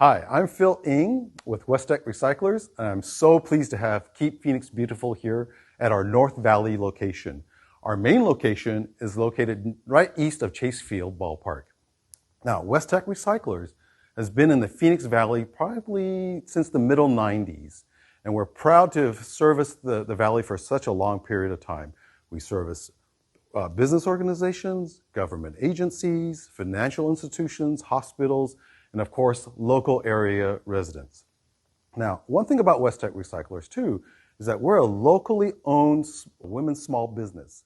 Hi, I'm Phil Ng with Westech Recyclers, and I'm so pleased to have Keep Phoenix Beautiful here at our North Valley location. Our main location is located right east of Chase Field Ballpark. Now, Westech Recyclers has been in the Phoenix Valley probably since the middle 90s, and we're proud to have serviced the valley for such a long period of time. We service business organizations, government agencies, financial institutions, hospitals, and of course, local area residents. Now, one thing about Westech Recyclers too is that we're a locally owned women's small business.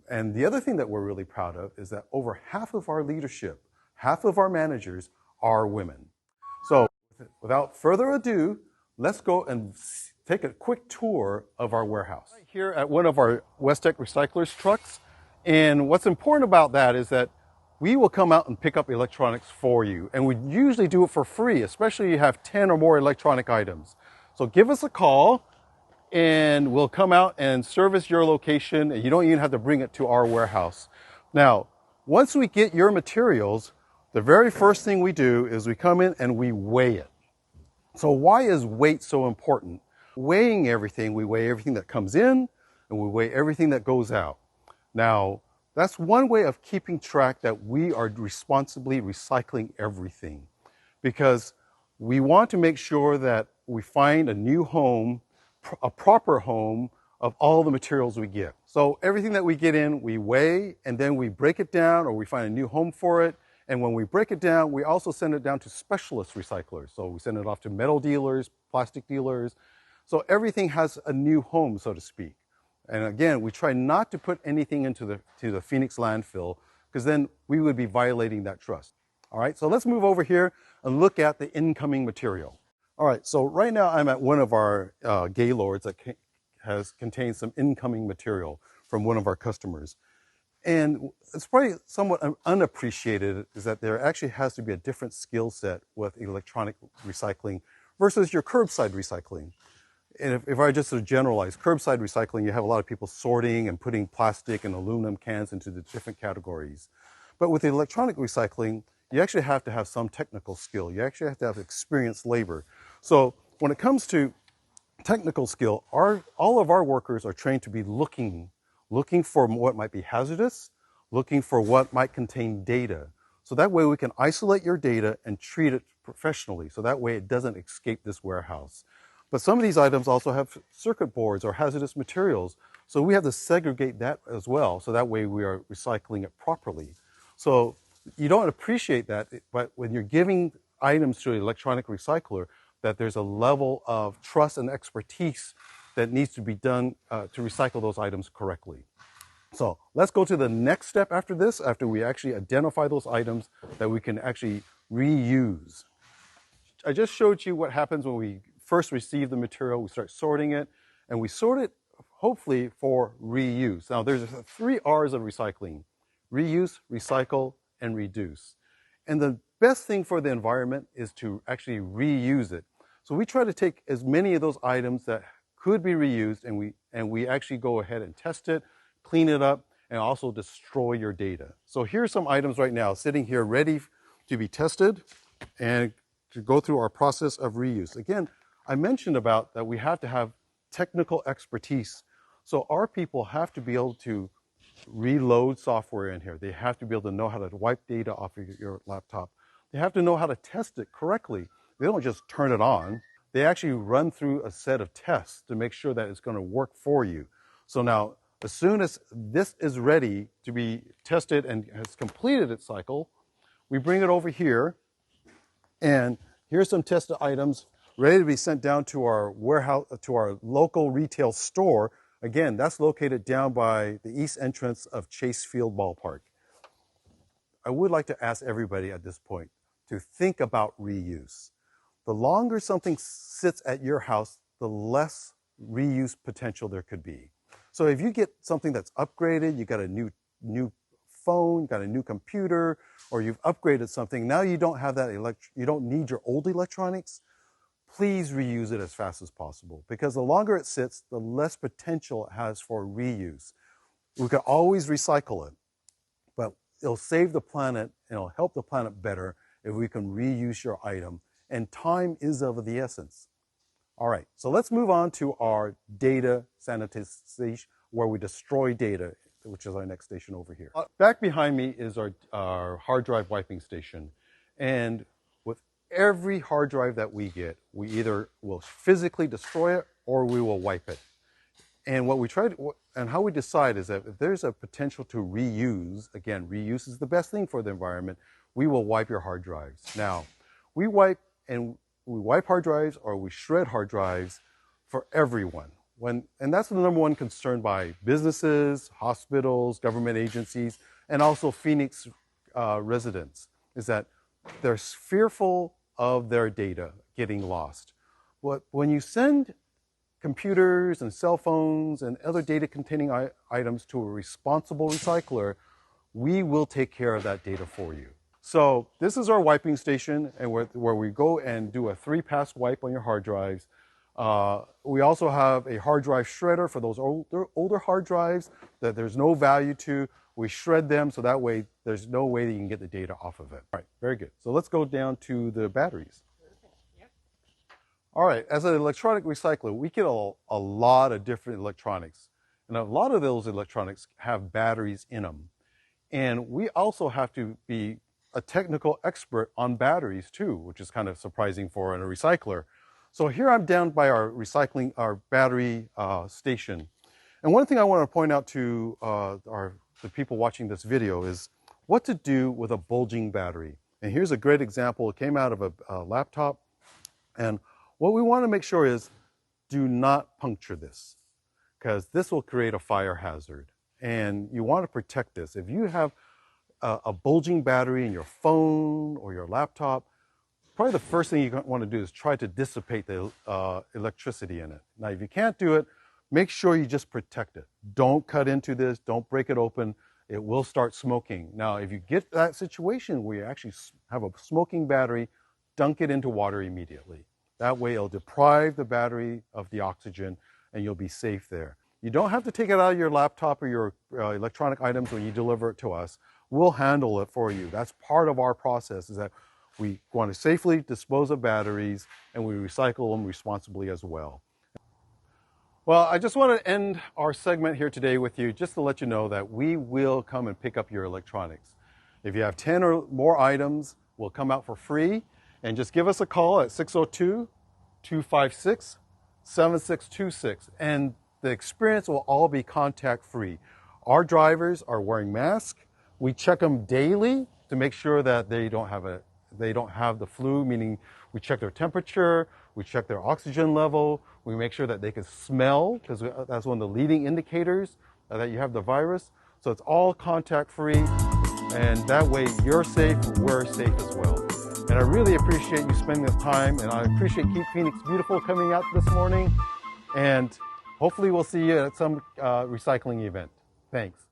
And the other thing that we're really proud of is that over half of our leadership, half of our managers are women. So without further ado, let's go and take a quick tour of our warehouse. Right here at one of our Westech Recyclers trucks. And what's important about that is that we will come out and pick up electronics for you. And we usually do it for free, especially if you have 10 or more electronic items. So give us a call and we'll come out and service your location, and you don't even have to bring it to our warehouse. Now, once we get your materials, the very first thing we do is we come in and we weigh it. So why is weight so important? Weighing everything, we weigh everything that comes in and we weigh everything that goes out. Now, that's one way of keeping track that we are responsibly recycling everything, because we want to make sure that we find a new home, a proper home of all the materials we get. So everything that we get in, we weigh, and then we break it down or we find a new home for it. And when we break it down, we also send it down to specialist recyclers. So we send it off to metal dealers, plastic dealers. So everything has a new home, so to speak. And again, we try not to put anything into the Phoenix landfill, because then we would be violating that trust. All right, so let's move over here and look at the incoming material. All right, so right now I'm at one of our gaylords that contains some incoming material from one of our customers. And it's probably somewhat unappreciated is that there actually has to be a different skill set with electronic recycling versus your curbside recycling. And if I just sort of generalize, curbside recycling, you have a lot of people sorting and putting plastic and aluminum cans into the different categories. But with the electronic recycling, you actually have to have some technical skill. You actually have to have experienced labor. So when it comes to technical skill, all of our workers are trained to be looking for what might be hazardous, looking for what might contain data. So that way we can isolate your data and treat it professionally. So that way it doesn't escape this warehouse. But some of these items also have circuit boards or hazardous materials. So we have to segregate that as well. So that way we are recycling it properly. So you don't appreciate that, but when you're giving items to an electronic recycler, that there's a level of trust and expertise that needs to be done to recycle those items correctly. So let's go to the next step after this, after we actually identify those items that we can actually reuse. I just showed you what happens when we first receive the material, we start sorting it, and we sort it hopefully for reuse. Now there's 3 R's of recycling: reuse, recycle, and reduce. And the best thing for the environment is to actually reuse it. So we try to take as many of those items that could be reused, and we actually go ahead and test it, clean it up, and also destroy your data. So here's some items right now sitting here ready to be tested and to go through our process of reuse. Again, I mentioned about that we have to have technical expertise. So our people have to be able to reload software in here. They have to be able to know how to wipe data off of your laptop. They have to know how to test it correctly. They don't just turn it on. They actually run through a set of tests to make sure that it's going to work for you. So now, as soon as this is ready to be tested and has completed its cycle, we bring it over here, and here's some tested items ready to be sent down to our warehouse, to our local retail store. Again, that's located down by the east entrance of Chase Field Ballpark. I would like to ask everybody at this point to think about reuse. The longer something sits at your house, the less reuse potential there could be. So if you get something that's upgraded, you got a new phone, got a new computer, or you've upgraded something, now you don't have that you don't need your old electronics, please reuse it as fast as possible, because the longer it sits, the less potential it has for reuse. We can always recycle it, but it'll save the planet and it'll help the planet better if we can reuse your item and time is of the essence. All right, so let's move on to our data sanitization, where we destroy data, which is our next station over here. Back behind me is our hard drive wiping station. And with every hard drive that we get, we either will physically destroy it or we will wipe it. And what we try to, and how we decide is that if there's a potential to reuse, again, reuse is the best thing for the environment, we will wipe your hard drives. Now, we wipe hard drives or we shred hard drives for everyone. And that's the number one concern by businesses, hospitals, government agencies, and also Phoenix residents, is that they're fearful of their data getting lost. But when you send computers and cell phones and other data containing items to a responsible recycler, we will take care of that data for you. So this is our wiping station, and where we go and do a 3-pass wipe on your hard drives. We also have a hard drive shredder for those older hard drives that there's no value to. We shred them so that way there's no way that you can get the data off of it. All right, very good. So let's go down to the batteries. All right, as an electronic recycler, we get a lot of different electronics. And a lot of those electronics have batteries in them. And we also have to be a technical expert on batteries too, which is kind of surprising for a recycler. So here I'm down by our battery station. And one thing I want to point out to the people watching this video is what to do with a bulging battery. And here's a great example. It came out of a laptop. And what we want to make sure is do not puncture this, because this will create a fire hazard. And you want to protect this. If you have a bulging battery in your phone or your laptop, probably the first thing you want to do is try to dissipate the electricity in it. Now, if you can't do it, make sure you just protect it. Don't cut into this. Don't break it open. It will start smoking. Now, if you get that situation where you actually have a smoking battery, dunk it into water immediately. That way, it'll deprive the battery of the oxygen, and you'll be safe there. You don't have to take it out of your laptop or your electronic items when you deliver it to us. We'll handle it for you. That's part of our process, is that we want to safely dispose of batteries, and we recycle them responsibly as well. Well, I just want to end our segment here today with you just to let you know that we will come and pick up your electronics. If you have 10 or more items, we'll come out for free. And just give us a call at 602-256-7626. And the experience will all be contact free. Our drivers are wearing masks. We check them daily to make sure that they don't have the flu, meaning we check their temperature, we check their oxygen level, we make sure that they can smell, because that's one of the leading indicators that you have the virus. So it's all contact free, and that way you're safe, we're safe as well. And I really appreciate you spending this time, and I appreciate Keep Phoenix Beautiful coming out this morning. And hopefully we'll see you at some recycling event. Thanks.